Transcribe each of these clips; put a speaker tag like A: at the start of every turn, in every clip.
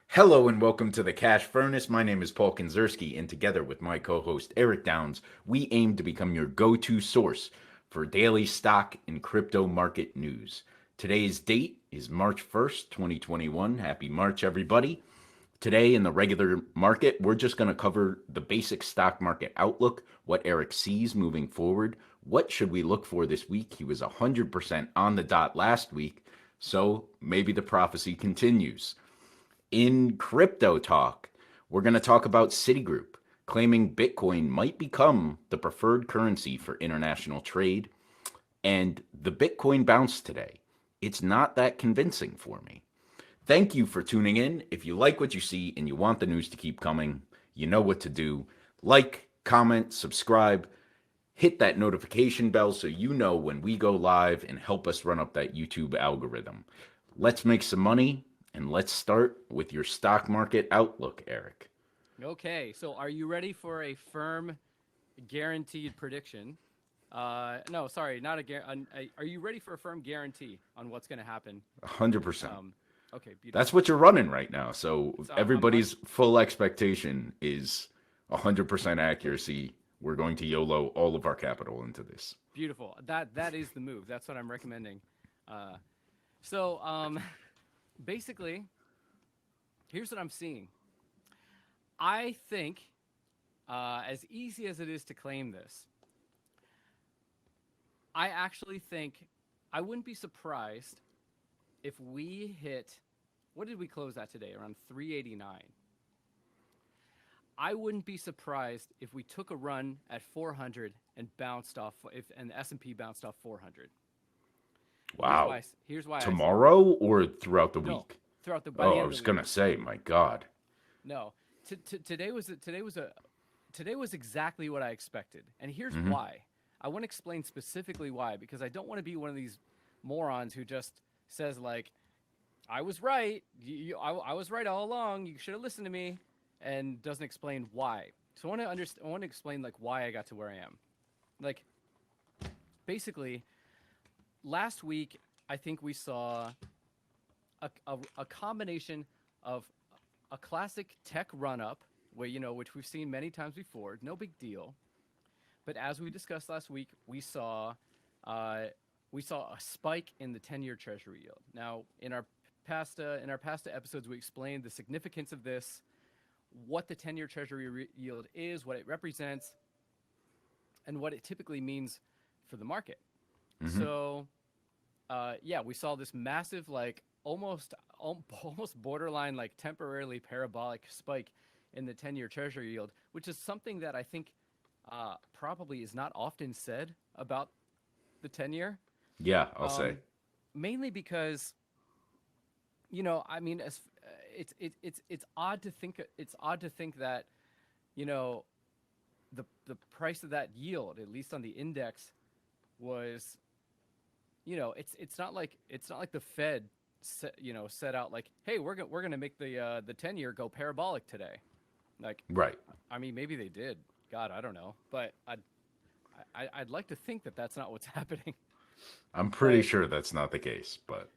A: Hello and welcome to the Cash Furnace. My name is Paul Kinzerski, and together with my co host Eric Downs, we aim to become your go to source for daily stock and crypto market news. Today's date is March 1st, 2021. Happy March, everybody. Today, in the regular market, we're just going to cover the basic stock market outlook, what Eric sees moving forward, what should we look for this week. He was 100% on the dot last week, so maybe the prophecy continues. In crypto talk, we're going to talk about Citigroup claiming Bitcoin might become the preferred currency for international trade. And the Bitcoin bounce today. It's not that convincing for me. Thank you for tuning in. If you like what you see and you want the news to keep coming, you know what to do. Like, comment, subscribe, hit that notification bell so you know when we go live and help us run up that YouTube algorithm. Let's make some money and let's start with your stock market outlook, Eric.
B: Okay, so are you ready for a firm, guaranteed prediction? No, sorry, not a guarantee. Are you ready for a firm guarantee on what's going to happen?
A: 100%.
B: Um, okay,
A: That's
B: beautiful.
A: what you're running right now. So
B: So I'm
A: everybody's full expectation is 100% accuracy. We're going to YOLO all of our capital into this.
B: beautiful. That is the move. That's what I'm recommending. Uh, so basically, here's what I'm seeing. I think, as easy as it is to claim this, I actually think I wouldn't be surprised if we hit, what did we close at today? Around 389. I wouldn't be surprised if we took a run at 400 and bounced off, if and the S&P bounced off 400. Here's
A: Wow.
B: why. Here's why I say that.
A: Tomorrow or throughout the
B: No,
A: week?
B: throughout the by
A: Oh,
B: the
A: I
B: end of the
A: was
B: week.
A: going to say, my God.
B: No, today was exactly what I expected, and here's
A: Mm-hmm.
B: why. I want to explain specifically why, because I don't want to be one of these morons who just says like, "I was right. I was right all along. You should have listened to me," and doesn't explain why. So I want to understand. I want to explain like why I got to where I am. Like basically, last week I think we saw a combination of a classic tech run up, where which we've seen many times before. No big deal. But as we discussed last week, uh, we saw a spike in the 10-year Treasury yield. Now, in our past episodes, we explained the significance of this, what the 10-year Treasury yield is, what it represents, and what it typically means for the market.
A: Mm-hmm.
B: So, yeah, we saw this massive, like almost borderline, like temporarily parabolic spike in the 10-year Treasury yield, which is something that I think probably is not often said about the 10-year.
A: Yeah, I'll say.
B: Um, Mainly because I mean, it's odd to think that you know the price of that yield, at least on the index, was it's not like the Fed set out like, hey, we're gonna make the 10-year go parabolic today. Like,
A: Right.
B: I mean, maybe they did. God, I don't know, but I'd like to think that that's not what's happening.
A: I'm pretty
B: But
A: sure that's not the case, but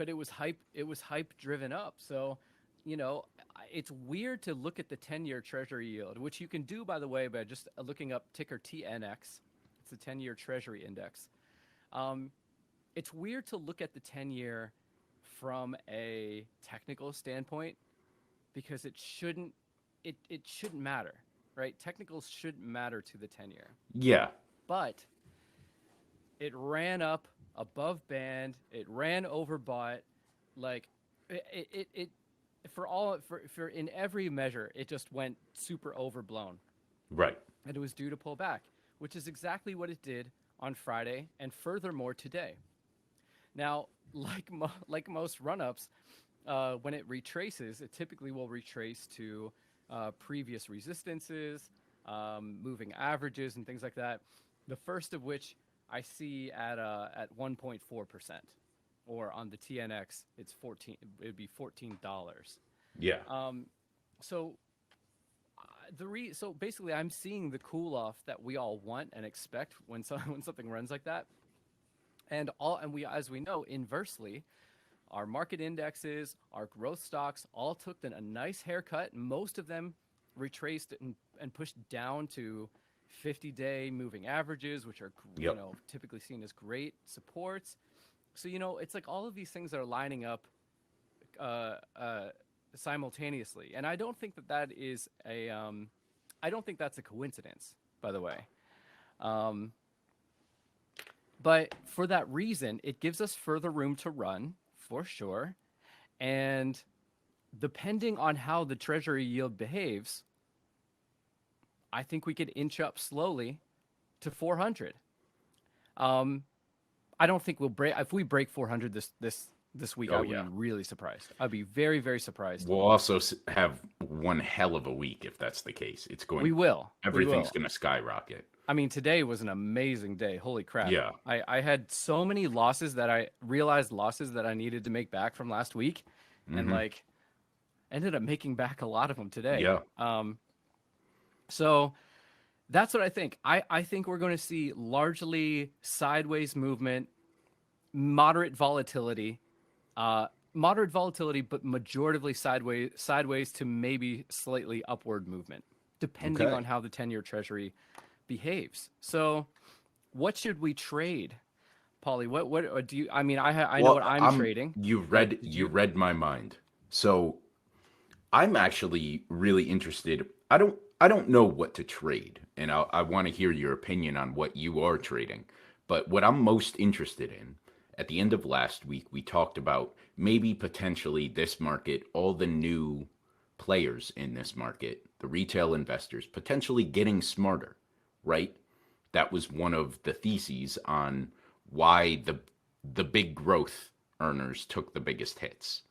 B: it was hype. It was hype driven up. So, you know, it's weird to look at the 10-year Treasury yield, which you can do, by the way, by just looking up ticker TNX. It's the 10-year Treasury index. Um, it's weird to look at the 10-year from a technical standpoint because it shouldn't matter, right? Technicals shouldn't matter to the 10-year.
A: yeah.
B: But it ran up above band, it ran overbought, like it for in every measure, it just went super overblown.
A: Right.
B: And it was due to pull back, which is exactly what it did on Friday and furthermore today. Now, like most run-ups, when it retraces, it typically will retrace to previous resistances, moving averages, and things like that. The first of which I see at 1.4%, or on the TNX, it's 14. It'd be $14.
A: Yeah.
B: Um, so so basically, I'm seeing the cool off that we all want and expect when when something runs like that, and we, as we know, inversely, our market indexes, our growth stocks all took a nice haircut. Most of them retraced and pushed down to 50-day moving averages, which are
A: Yep.
B: typically seen as great supports. So it's like all of these things are lining up uh, uh, simultaneously, and I don't think that is a I don't think that's a coincidence, by the way. Um, but for that reason, it gives us further room to run for sure, and depending on how the treasury yield behaves, I think we could inch up slowly to 400. Um, I don't think we'll break. If we break 400 this week, I
A: Oh
B: would be
A: yeah.
B: really surprised. I'd be very, very surprised.
A: We'll also have one hell of a week if that's the case.
B: We will. We
A: Everything's
B: will.
A: going to skyrocket.
B: I mean, today was an amazing day. Holy crap.
A: Yeah.
B: I had so many losses that I realized losses that I needed to make back from last week, and
A: Hmm.
B: ended up making back a lot of them today.
A: Yeah.
B: So that's what I think. I think we're going to see largely sideways movement, moderate volatility, but majoritively sideways to maybe slightly upward movement, depending
A: Okay.
B: on how the 10-year Treasury behaves. So, what should we trade, Paulie? What do you? I mean, I know what
A: Well,
B: I'm
A: I'm
B: trading,
A: you
B: but
A: read
B: did
A: you
B: you?
A: read my mind. So I'm actually really interested. I don't know what to trade, and I want to hear your opinion on what you are trading. But what I'm most interested in, at the end of last week, we talked about maybe potentially this market, all the new players in this market, the retail investors, potentially getting smarter, right? That was one of the theses on why the big growth earners took the biggest hits.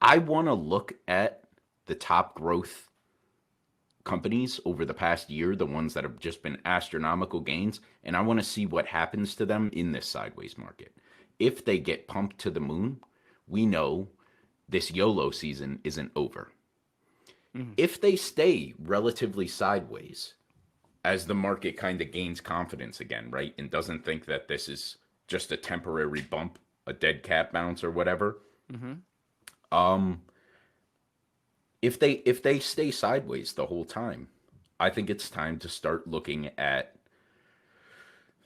A: I want to look at the top growth companies over the past year, the ones that have just been astronomical gains, and I want to see what happens to them in this sideways market. If they get pumped to the moon, we know this YOLO season isn't over.
B: Mhm.
A: If they stay relatively sideways, as the market kind of gains confidence again, right, and doesn't think that this is just a temporary bump, a dead cat bounce or whatever,
B: Mhm.
A: if they stay sideways the whole time, I think it's time to start looking at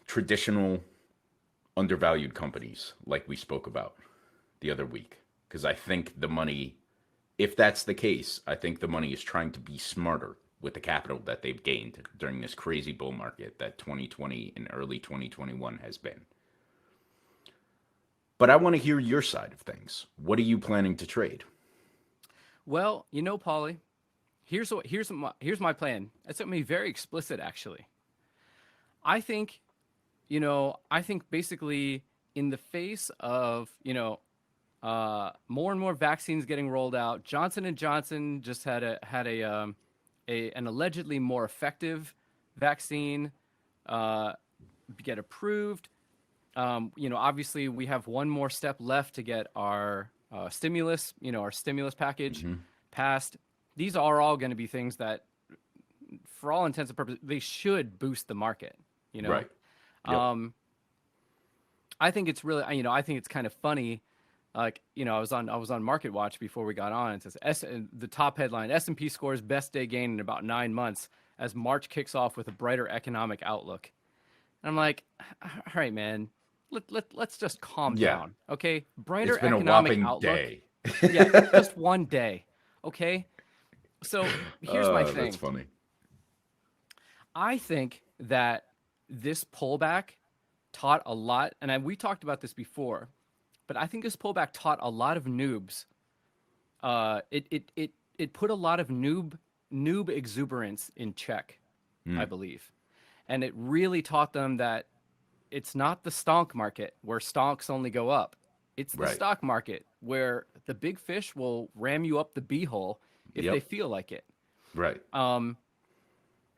A: traditional undervalued companies like we spoke about the other week. Because I think the money, if that's the case, I think the money is trying to be smarter with the capital that they've gained during this crazy bull market that 2020 and early 2021 has been. But I want to hear your side of things. What are you planning to trade?
B: Well, Paulie, here's my plan. It's going to be very explicit, actually. I think I think basically in the face of more and more vaccines getting rolled out, Johnson and Johnson just had an allegedly more effective vaccine uh, get approved. Obviously we have one more step left to get our our stimulus package
A: Hmm.
B: passed. These are all going to be things that, for all intents and purposes, they should boost the market. You know,
A: Right. Yep.
B: um, I think it's really, I think it's kind of funny. Like, I was on Market Watch before we got on. It says the top headline: S&P scores best day gain in about 9 months as March kicks off with a brighter economic outlook. And I'm like, all right, man, let's just calm
A: Yeah.
B: down, okay?
A: It's
B: Brighter
A: been a
B: economic
A: whopping
B: outlook.
A: day.
B: Yeah, just one day, okay? So here's my
A: That's
B: thing.
A: funny.
B: I think that this pullback taught a lot, and we talked about this before, but I think this pullback taught a lot of noobs. It put a lot of noob exuberance in check, I
A: Mm,
B: believe, and it really taught them that it's not the stonk market where stonks only go up. It's the
A: right.
B: stock market where the big fish will ram you up the beehole if they
A: Yep.
B: feel like it.
A: Right.
B: Um,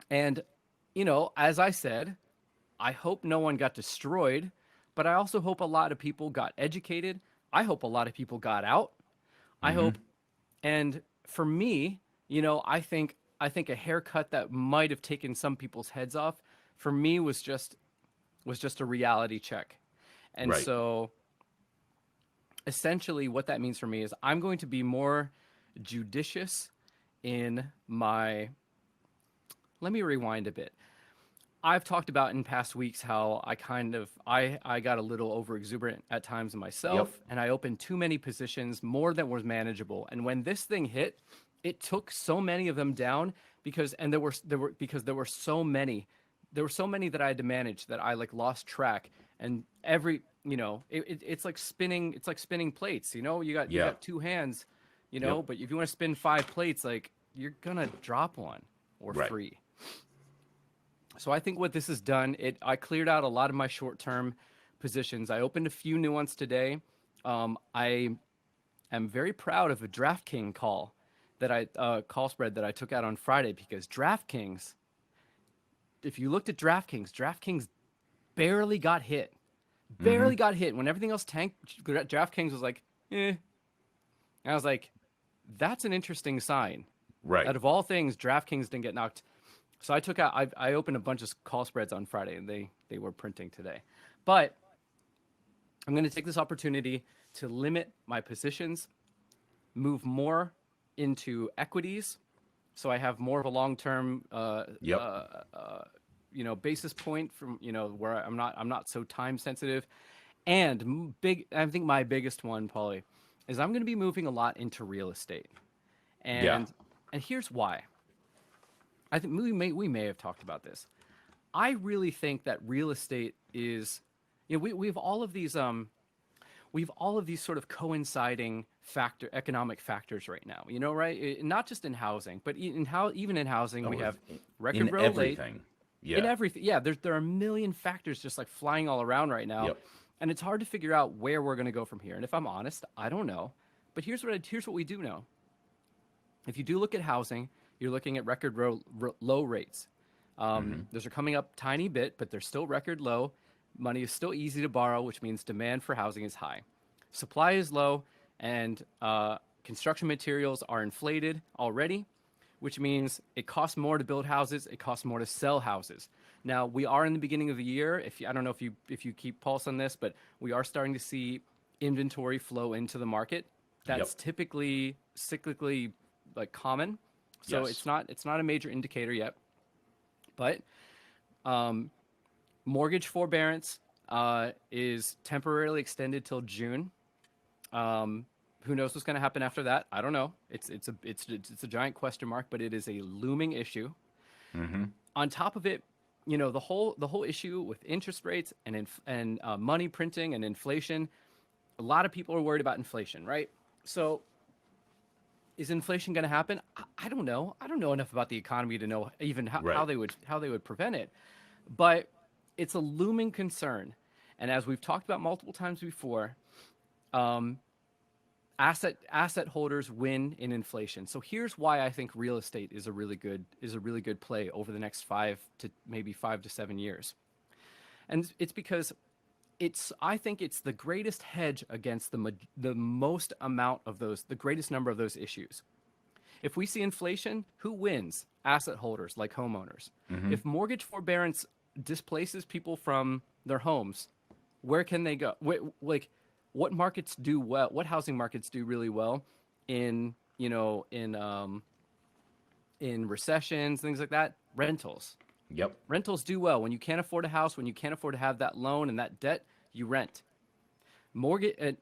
B: and as I said, I hope no one got destroyed, but I also hope a lot of people got educated. I hope a lot of people got out. I
A: Hmm.
B: hope, and for me, I think a haircut that might have taken some people's heads off for me was just a reality check. And
A: Right.
B: so essentially what that means for me is I'm going to be more judicious in my. Let me rewind a bit. I've talked about in past weeks how I got a little over exuberant at times
A: Yep.
B: myself, and I opened too many positions, more than was manageable. And when this thing hit, it took so many of them down because there were so many. There were so many that I had to manage that I like lost track. And every it's like spinning plates. You
A: Yeah.
B: got two hands,
A: Yep.
B: but if you want to spin five plates, like you're gonna drop one or
A: Right.
B: three. So I think what this has done, I cleared out a lot of my short-term positions. I opened a few new ones today. I am very proud of a DraftKings call spread that I took out on Friday because DraftKings, if you looked at DraftKings barely got hit.
A: Mm-hmm.
B: Barely got hit. When everything else tanked, DraftKings was like, eh. And I was like, that's an interesting sign.
A: Right.
B: Out of all things, DraftKings didn't get knocked. So I opened a bunch of call spreads on Friday, and they were printing today. But I'm going to take this opportunity to limit my positions, move more into equities, so I have more of a long-term,
A: Yep.
B: basis point from where I'm not so time sensitive, and big. I think my biggest one, Paulie, is I'm going to be moving a lot into real estate,
A: Yeah.
B: and here's why. I think we may have talked about this. I really think that real estate is, we have all of these sort of coinciding economic factors right now. Right? Not just in housing, but even in housing, we
A: Oh,
B: have record
A: in
B: low rate
A: everything.
B: in
A: Yeah.
B: everything. Yeah, there are a million factors just like flying all around right now,
A: Yep.
B: and it's hard to figure out where we're going to go from here. And if I'm honest, I don't know. But here's what we do know. If you do look at housing, you're looking at record low rates.
A: Mm-hmm.
B: Those are coming up tiny bit, but they're still record low. Money is still easy to borrow, which means demand for housing is high. Supply is low, and construction materials are inflated already, which means it costs more to build houses. It costs more to sell houses. Now we are in the beginning of the year. I don't know if you keep pulse on this, but we are starting to see inventory flow into the market.
A: Yep.
B: That's typically cyclically like common, so
A: Yes.
B: it's not a major indicator yet. But mortgage forbearance is temporarily extended till June. Who knows what's going to happen after that? I don't know. It's a giant question mark, but it is a looming issue.
A: Mm-hmm.
B: On top of it, the whole issue with interest rates and money printing and inflation. A lot of people are worried about inflation, right? So is inflation going to happen? I don't know. I don't know enough about the economy to know even
A: Right.
B: how they would prevent it. But it's a looming concern, and as we've talked about multiple times before, um, asset holders win in inflation. So here's why I think real estate is a really good play over the next 5 to 7 years, and it's because I think it's the greatest hedge against the most amount of the greatest number of those issues. If we see inflation, who wins? Asset holders like homeowners.
A: Mm-hmm.
B: If mortgage forbearance displaces people from their homes, where can they go? What markets do well? What housing markets do really well in in recessions, things like that? Rentals.
A: Yep.
B: Rentals do well when you can't afford a house, when you can't afford to have that loan and that debt. You rent. Mortgage and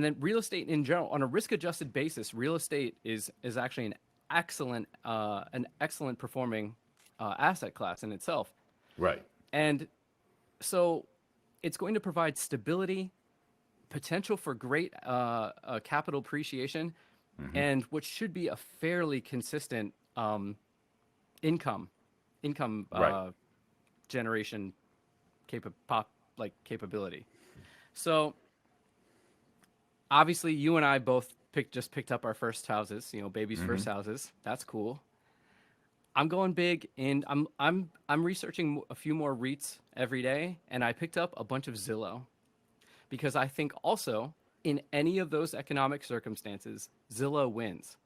B: then real estate in general, on a risk-adjusted basis, real estate is actually an excellent performing asset class in itself.
A: Right.
B: And so it's going to provide stability, potential for great capital appreciation,
A: Mm-hmm.
B: and what should be a fairly consistent income income
A: Right.
B: generation capability. So obviously, you and I both just picked up our first houses. Baby's
A: Mm-hmm.
B: first houses. That's cool. I'm going big, and I'm researching a few more REITs every day, and I picked up a bunch of Zillow because I think also in any of those economic circumstances, Zillow wins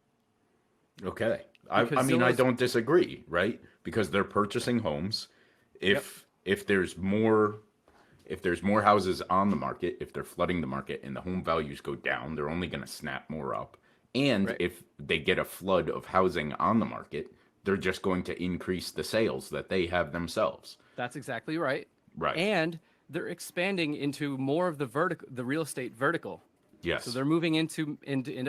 A: Okay. I
B: because
A: mean, I
B: Zillow's.
A: don't disagree, right? Because they're purchasing homes.
B: Yep.
A: If there's more if there's more houses on the market, if they're flooding the market and the home values go down, they're only going to snap more up. And
B: Right.
A: if they get a flood of housing on the market, they're just going to increase the sales that they have themselves.
B: That's exactly right.
A: Right.
B: And they're expanding into more of the real estate vertical. So
A: Yes.
B: they're moving into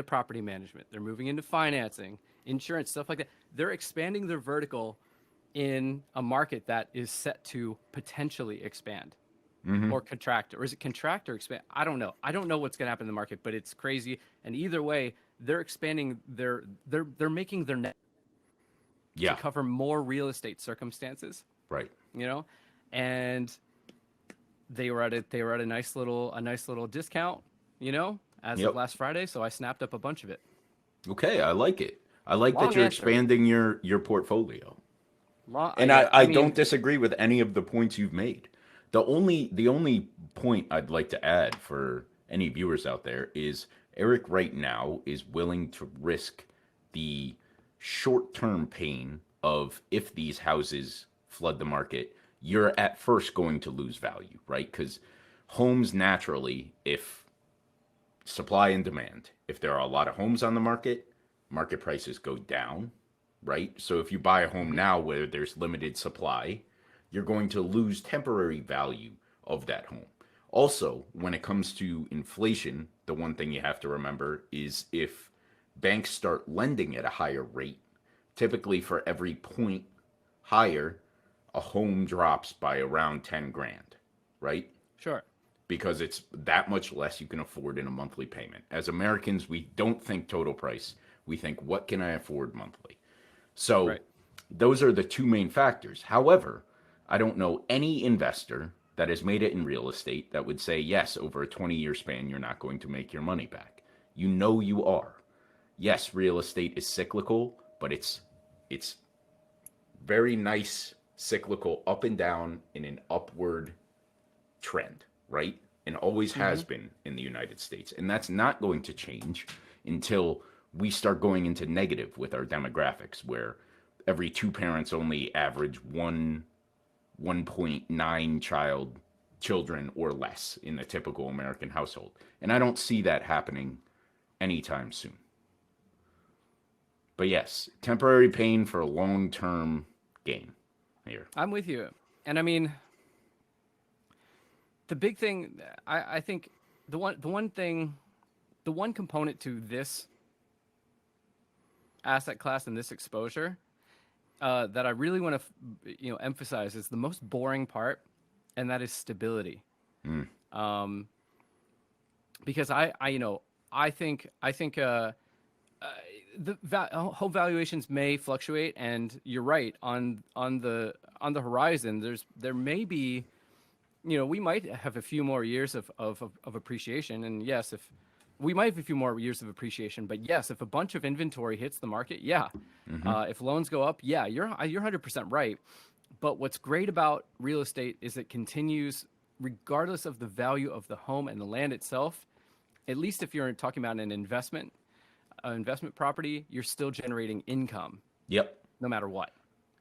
B: property management. They're moving into financing, insurance, stuff like that. They're expanding their vertical in a market that is set to potentially expand
A: Mm-hmm.
B: or contract, or is it contract or expand? I don't know. I don't know what's going to happen in the market, but it's crazy. And either way, they're expanding they're making their net to
A: Yeah.
B: cover more real estate circumstances,
A: Right.
B: you know, and they were at a nice little discount, as of
A: Yep.
B: last Friday. So I snapped up a bunch of it.
A: Okay. I like it. I like that
B: Long
A: you're
B: answer.
A: expanding your portfolio.
B: Long,
A: And
B: I
A: I don't
B: mean,
A: disagree with any of the points you've made. The only point I'd like to add for any viewers out there is Eric right now is willing to risk the short-term pain of if these houses flood the market, you're at first going to lose value, right? Because homes naturally, if supply and demand, if there are a lot of homes on the market prices go down, right? So if you buy a home
B: mhm.
A: now where there's limited supply, you're going to lose temporary value of that home. Also, when it comes to inflation, the one thing you have to remember is if banks start lending at a higher rate, typically for every point higher, a home drops by around 10 grand, right?
B: Sure.
A: Because it's that much less you can afford in a monthly payment. As Americans, we don't think total price. We think, what can I afford monthly? So
B: Right.
A: those are the two main factors. However, I don't know any investor that has made it in real estate that would say, yes, over a 20-year span, you're not going to make your money back. You know you are. Yes, real estate is cyclical, but it's very nice cyclical up and down in an upward trend, right? And always
B: Hmm.
A: has been in the United States. And that's not going to change until we start going into negative with our demographics, where every two parents only average 1.9 children or less in a typical American household. And I don't see that happening anytime soon. But yes, temporary pain for a long-term gain here.
B: I'm with you. And I mean, the big thing, I think the one component to this asset class and this exposure that I really want to emphasize is the most boring part, and that is stability.
A: Mm.
B: Um, because I think home valuations may fluctuate, and you're right on the horizon. There may be, we might have a few more years of appreciation, and yes, if we might have a few more years of appreciation, but yes, if a bunch of inventory hits the market, yeah,
A: Mm-hmm.
B: if loans go up, yeah, you're 100% right. But what's great about real estate is it continues regardless of the value of the home and the land itself. At least if you're talking about an investment property, you're still generating income
A: Yep.
B: no matter what.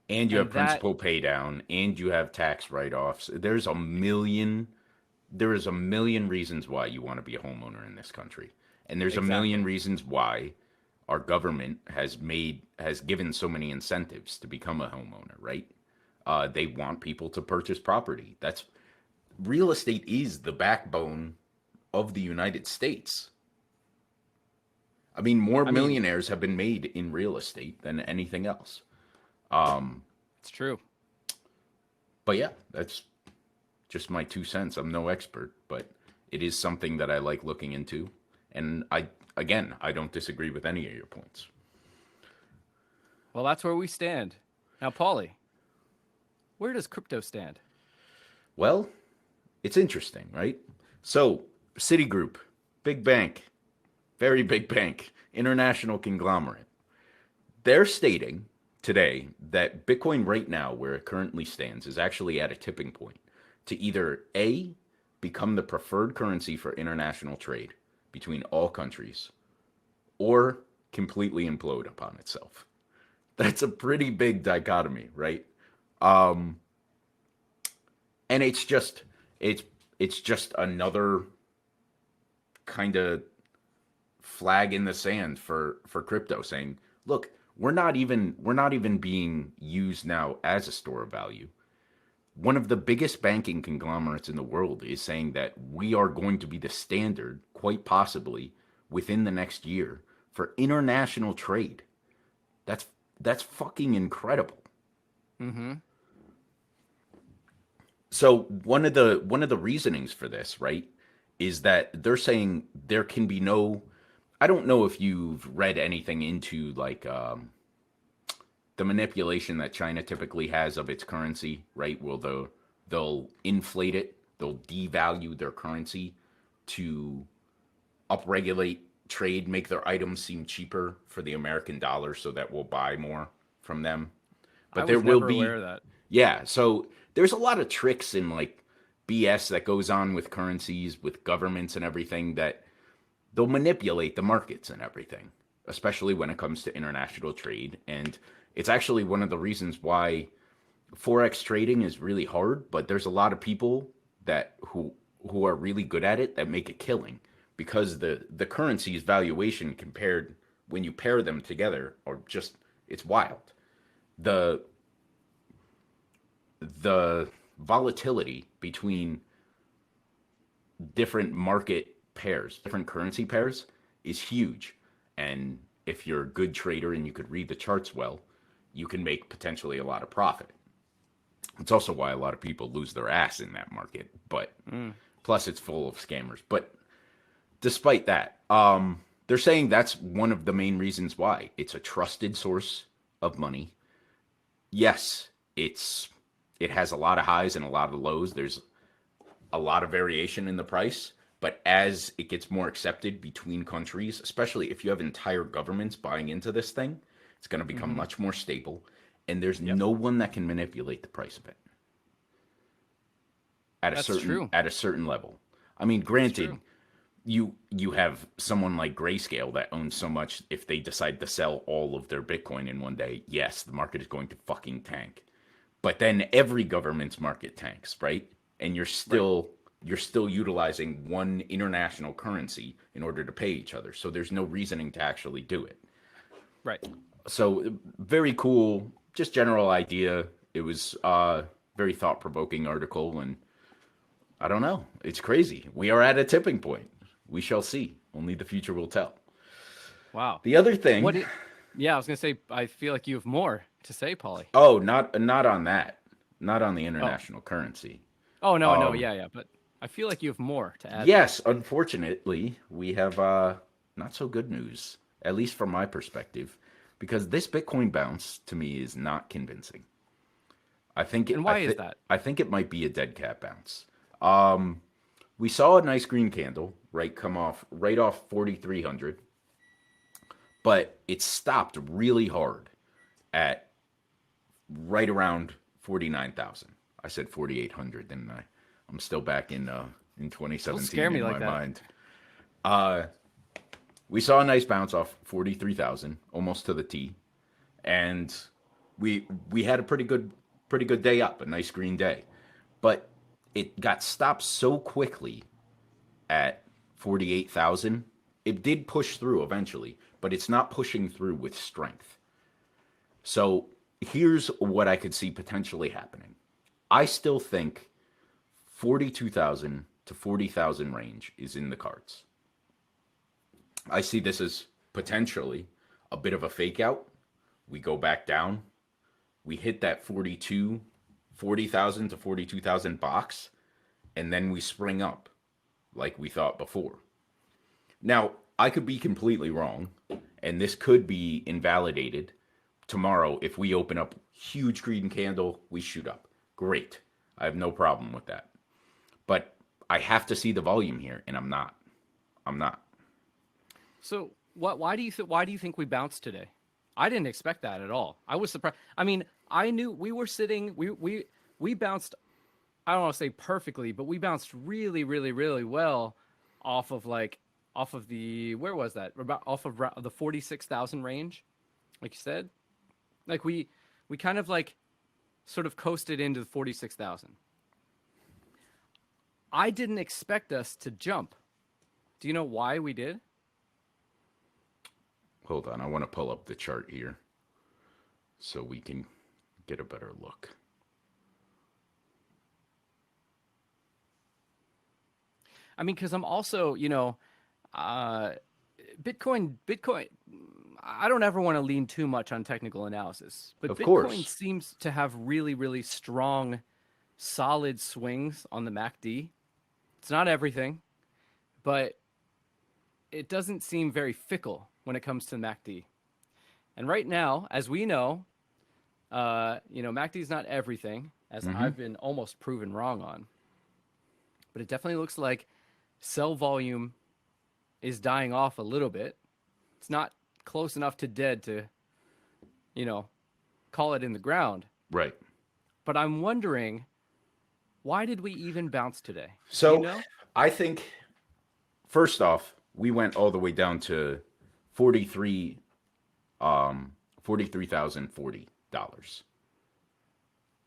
A: And you have
B: And that
A: principal pay down, and you have tax write-offs. There is a million reasons why you want to be a homeowner in this country. And there's a million
B: exactly.
A: reasons why our government has given so many incentives to become a homeowner, right? They want people to purchase property. That's real estate is the backbone of the United States. I mean, more
B: I mean,
A: millionaires have been made in real estate than anything else. Um,
B: it's true.
A: but yeah, that's just my 2 cents. I'm no expert, but it is something that I like looking into. And I don't disagree with any of your points.
B: Well, that's where we stand. Now, Paulie, where does crypto stand?
A: Well, it's interesting, right? So, Citigroup, big bank, very big bank, international conglomerate. They're stating today that Bitcoin right now, where it currently stands, is actually at a tipping point to either A, become the preferred currency for international trade between all countries, or completely implode upon itself. That's a pretty big dichotomy, right? Um, and it's it's just another kind of flag in the sand for crypto saying, look, we're not even being used now as a store of value. One of the biggest banking conglomerates in the world is saying that we are going to be the standard, quite possibly within the next year, for international trade. That's that's fucking incredible.
B: Mm-hmm.
A: So one of the reasonings for this, right, is that they're saying there can be no. I don't know if you've read anything into like the manipulation that China typically has of its currency, right? Well, they'll inflate it, they'll devalue their currency to upregulate trade, make their items seem cheaper for the American dollar, so that we'll buy more from them.
B: I
A: But there
B: was
A: will
B: never aware
A: be,
B: of that.
A: yeah. So there's a lot of tricks and like BS that goes on with currencies, with governments and everything that they'll manipulate the markets and everything, especially when it comes to international trade. And it's actually one of the reasons why forex trading is really hard. But there's a lot of people that who are really good at it that make a killing because the currency's valuation compared when you pair them together are just it's wild. The the volatility between different market pairs, different currency pairs, is huge. And if you're a good trader and you could read the charts well, you can make potentially a lot of profit. It's also why a lot of people lose their ass in that market. But
B: Mm.
A: plus, it's full of scammers. But despite that, they're saying that's one of the main reasons why it's a trusted source of money. Yes, it has a lot of highs and a lot of lows. There's a lot of variation in the price, but as it gets more accepted between countries, especially if you have entire governments buying into this thing, it's going to become
B: Mm-hmm.
A: much more stable. And there's
B: Yep.
A: no one that can manipulate the price of it at a
B: That's
A: certain
B: true.
A: at a certain level. I mean,
B: That's
A: granted,
B: true.
A: you have someone like Grayscale that owns so much. If they decide to sell all of their Bitcoin in one day, yes, the market is going to fucking tank. But then every government's market tanks, right? And
B: Right.
A: you're still utilizing one international currency in order to pay each other. So there's no reasoning to actually do it.
B: Right.
A: So very cool, just general idea. It was very thought provoking article, and I don't know. It's crazy. We are at a tipping point. We shall see. Only the future will tell.
B: Wow.
A: The other
B: What?
A: thing,
B: Yeah, I was gonna say. I feel like you have more to say, Polly.
A: oh, not on that, not on the
B: Oh.
A: international currency.
B: Oh no, no,
A: Um,
B: yeah, yeah. But I feel like you have more to add there.
A: Yes, unfortunately, we have not so good news, at least from my perspective, because this Bitcoin bounce to me is not convincing. I think it,
B: And why is that?
A: I think it might be a dead cat bounce. Um, we saw a nice green candle right come off right off 4300, but it stopped really hard at right around 49,000. I said 4800, didn't I? I'm still back in
B: Don't scare
A: 2017
B: me
A: in
B: like
A: my
B: that.
A: mind. Uh, we saw a nice bounce off 43,000, almost to the T, and we had a pretty good day up, a nice green day, but it got stopped so quickly at 48,000. It did push through eventually, but it's not pushing through with strength. So here's what I could see potentially happening. I still think 42,000 to 40,000 range is in the cards. I see this as potentially a bit of a fake out. We go back down. We hit that 40,000 to 42,000 box, and then we spring up like we thought before. Now, I could be completely wrong, and this could be invalidated tomorrow if we open up huge green candle, we shoot up. Great. I have no problem with that. But I have to see the volume here, and I'm not. I'm not.
B: So what? Why do you think we bounced today? I didn't expect that at all. I was surprised. I mean, I knew we were sitting. We bounced. I don't want to say perfectly, but we bounced really, really, really well off of off of the where was that? About off of the 46,000 range, like you said. Like we kind of like sort of coasted into the 46,000. I didn't expect us to jump. Do you know why we did?
A: Hold on, I want to pull up the chart here so we can get a better look.
B: I mean, because I'm also, Bitcoin. I don't ever want to lean too much on technical analysis, but
A: Of
B: Bitcoin
A: course.
B: seems to have really, really strong, solid swings on the MACD. It's not everything, but it doesn't seem very fickle when it comes to the MACD. And right now, as we know, MACD is not everything, as I've been almost proven wrong on. But it definitely looks like sell volume is dying off a little bit. It's not close enough to dead to, call it in the ground.
A: Right.
B: But I'm wondering, why did we even bounce today?
A: So
B: Do you know?
A: I think, first off, we went all the way down to 43 $43,040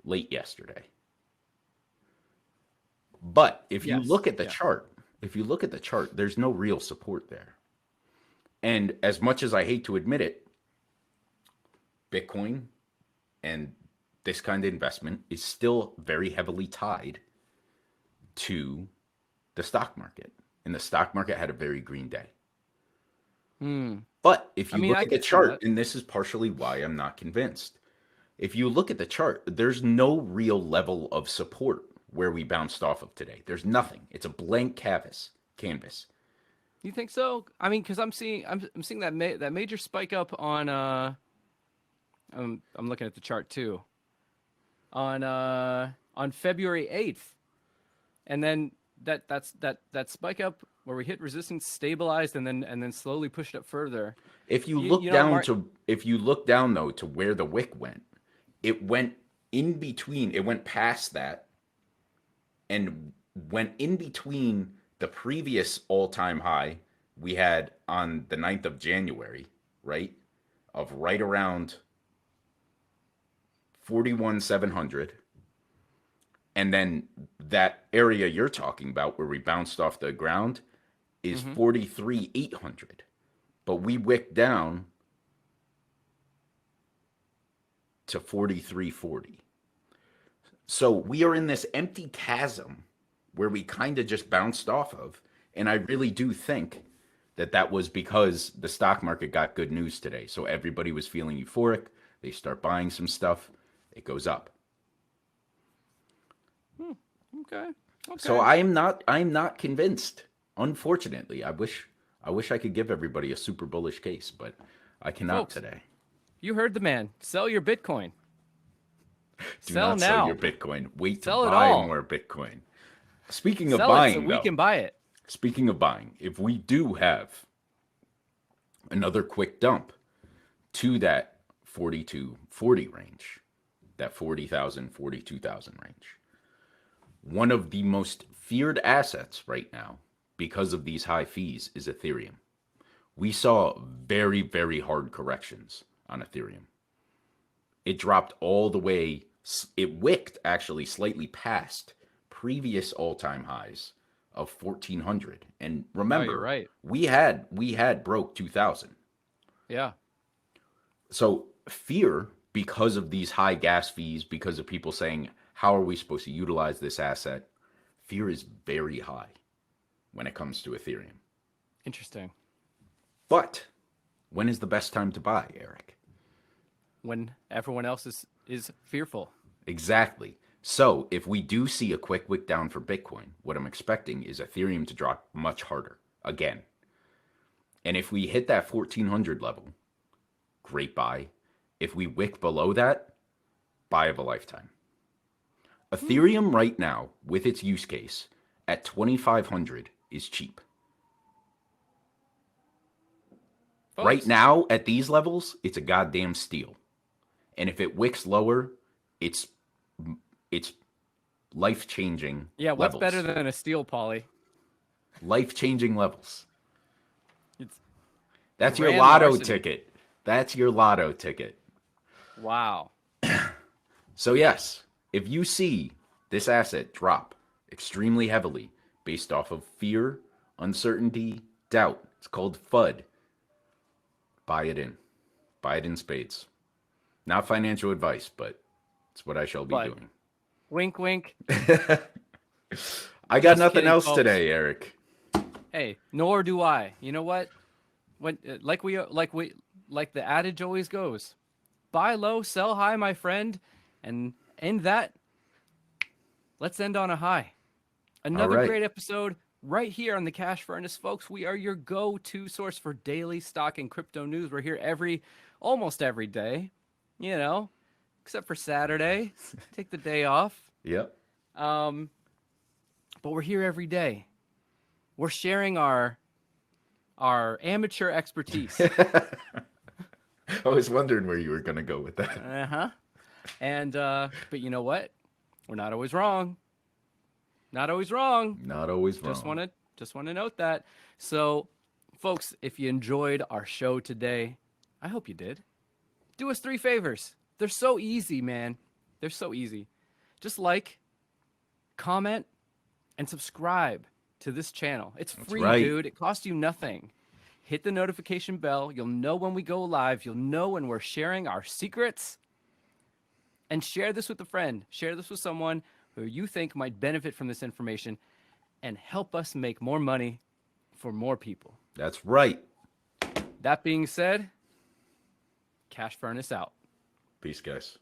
A: late yesterday. But if you
B: Yes.
A: look at the
B: Yeah.
A: chart, there's no real support there. And as much as I hate to admit it, Bitcoin and this kind of investment is still very heavily tied to the stock market. And the stock market had a very green day. But if
B: I
A: you
B: mean,
A: look
B: I
A: at the
B: could see
A: chart,
B: that.
A: and this is partially why I'm not convinced, if you look at the chart, there's no real level of support where we bounced off of today. There's nothing. It's a blank canvas.
B: You think so? I mean, because I'm seeing that that major spike up on I'm looking at the chart too on February 8th, and then that spike up where we hit resistance, stabilized, and then slowly pushed up further.
A: If you
B: You
A: look
B: know,
A: down
B: Mark.
A: to if you look down though to where the wick went, it went in between. It went past that and went in between the previous all-time high we had on the 9th of January, right? Of right around 41,700. And then that area you're talking about where we bounced off the ground is 43,800. But we wicked down to 4340. So we are in this empty chasm where we kind of just bounced off of. And I really do think that was because the stock market got good news today. So everybody was feeling euphoric. They start buying some stuff. It goes up.
B: Okay.
A: So I'm not convinced. Unfortunately, I wish I could give everybody a super bullish case, but I cannot
B: Folks,
A: today.
B: you heard the man. Sell your Bitcoin.
A: Do
B: Sell
A: not sell your
B: now.
A: Bitcoin. Wait to
B: Sell it
A: buy
B: all.
A: more Bitcoin. Speaking of
B: Sell it so
A: buying,
B: we
A: though,
B: can buy it.
A: speaking of buying, if we do have another quick dump to that 4240 range, that 40,000, 42,000 range, one of the most feared assets right now because of these high fees is Ethereum. We saw very, very hard corrections on Ethereum. It dropped all the way, it wicked actually slightly past previous all-time highs of 1400. And
B: No, you're
A: remember,
B: right.
A: we had broke 2000.
B: Yeah.
A: So fear because of these high gas fees, because of people saying, how are we supposed to utilize this asset? Fear is very high when it comes to Ethereum.
B: Interesting.
A: But when is the best time to buy, Eric?
B: When everyone else is fearful.
A: Exactly. So if we do see a quick wick down for Bitcoin, what I'm expecting is Ethereum to drop much harder again. And if we hit that 1400 level, great buy. If we wick below that, buy of a lifetime. Ethereum right now, with its use case, at 2,500 is cheap.
B: Folks,
A: Right now, at these levels, it's a goddamn steal. And if it wicks lower, it's life-changing
B: yeah, what's
A: levels.
B: better than a steal, Polly?
A: Life-changing levels.
B: It's
A: That's your
B: grand
A: lotto
B: larceny.
A: ticket. That's your lotto ticket.
B: Wow.
A: So yes, if you see this asset drop extremely heavily based off of fear, uncertainty, doubt. It's called FUD. Buy it in. Buy it in spades. Not financial advice, but it's what I shall be
B: But
A: doing.
B: wink, wink.
A: I got
B: Just
A: nothing
B: kidding,
A: else
B: folks.
A: today, Eric.
B: Hey, nor do I. You know what? When like the adage always goes, buy low, sell high, my friend, and end that. Let's end on a high. Another
A: right.
B: great episode right here on the Cash Furnace, folks. We are your go-to source for daily stock and crypto news. We're here almost every day, you know, except for Saturday. Take the day off.
A: Yep.
B: But we're here every day. We're sharing our amateur expertise.
A: I was wondering where you were going to go with that.
B: Uh-huh. And but you know what? We're not always wrong. Not always wrong.
A: Not always wrong.
B: Just want to note that. So, folks, if you enjoyed our show today, I hope you did. Do us 3 favors. They're so easy, man. They're so easy. Just like, comment, and subscribe to this channel. It's free,
A: right.
B: dude. It costs you nothing. Hit the notification bell. You'll know when we go live. You'll know when we're sharing our secrets. And share this with a friend. Share this with someone who you think might benefit from this information and help us make more money for more people.
A: That's right.
B: That being said, Cash Furnace out.
A: Peace, guys.